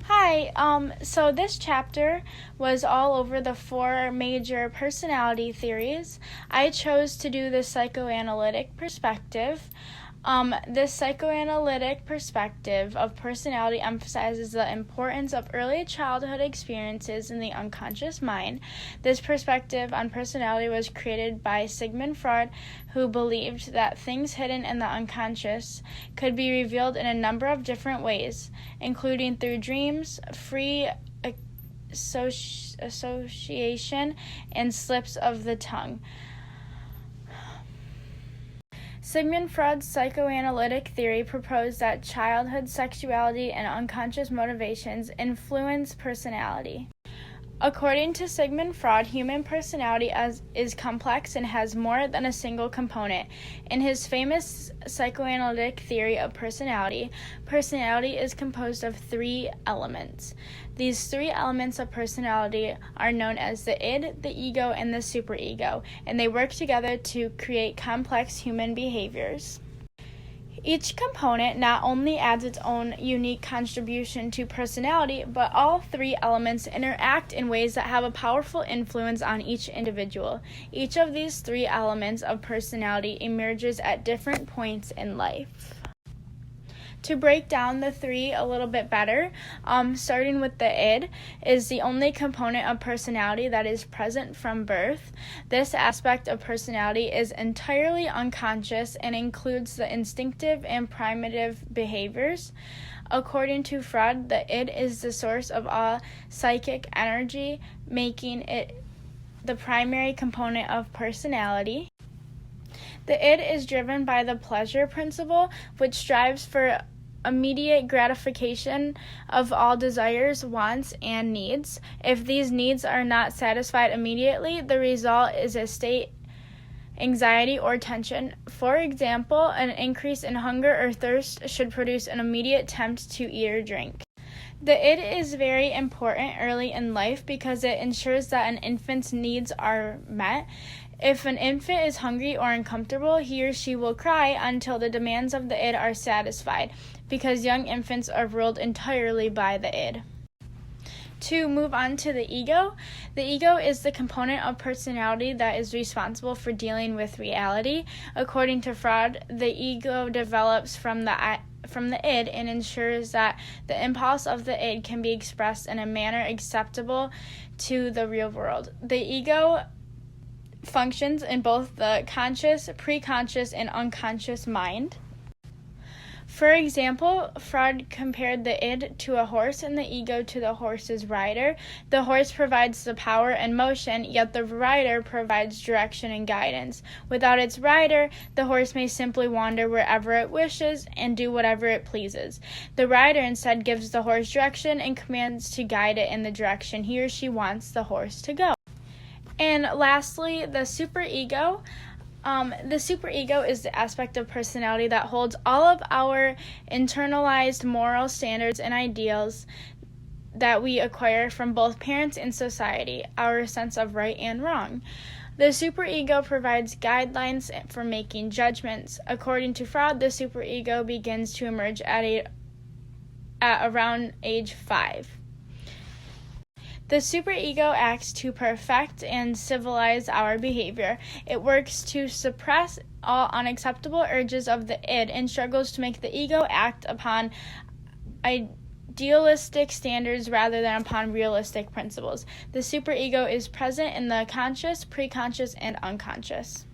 Hi, so this chapter was all over the four major personality theories. I chose to do the psychoanalytic perspective. This psychoanalytic perspective of personality emphasizes the importance of early childhood experiences in the unconscious mind. This perspective on personality was created by Sigmund Freud, who believed that things hidden in the unconscious could be revealed in a number of different ways, including through dreams, free association, and slips of the tongue. Sigmund Freud's psychoanalytic theory proposed that childhood sexuality and unconscious motivations influence personality. According to Sigmund Freud, human personality is complex and has more than a single component. In his famous psychoanalytic theory of personality, personality is composed of three elements. These three elements of personality are known as the id, the ego, and the superego, and they work together to create complex human behaviors. Each component not only adds its own unique contribution to personality, but all three elements interact in ways that have a powerful influence on each individual. Each of these three elements of personality emerges at different points in life. To break down the three a little bit better, starting with the id, is the only component of personality that is present from birth. This aspect of personality is entirely unconscious and includes the instinctive and primitive behaviors. According to Freud, the id is the source of all psychic energy, making it the primary component of personality. The id is driven by the pleasure principle, which strives for immediate gratification of all desires, wants, and needs. If these needs are not satisfied immediately, the result is a state anxiety or tension. For example, an increase in hunger or thirst should produce an immediate attempt to eat or drink. The id is very important early in life because it ensures that an infant's needs are met. If an infant is hungry or uncomfortable, he or she will cry until the demands of the id are satisfied, because young infants are ruled entirely by the id. To move on to the ego is the component of personality that is responsible for dealing with reality. According to Freud, the ego develops from the id and ensures that the impulse of the id can be expressed in a manner acceptable to the real world. The ego functions in both the conscious, preconscious, and unconscious mind. For example, Freud compared the id to a horse and the ego to the horse's rider. The horse provides the power and motion, yet the rider provides direction and guidance. Without its rider, the horse may simply wander wherever it wishes and do whatever it pleases. The rider instead gives the horse direction and commands to guide it in the direction he or she wants the horse to go. And lastly, the superego. The superego is the aspect of personality that holds all of our internalized moral standards and ideals that we acquire from both parents and society, our sense of right and wrong. The superego provides guidelines for making judgments. According to Freud, the superego begins to emerge at around age 5. The superego acts to perfect and civilize our behavior. It works to suppress all unacceptable urges of the id and struggles to make the ego act upon idealistic standards rather than upon realistic principles. The superego is present in the conscious, preconscious, and unconscious.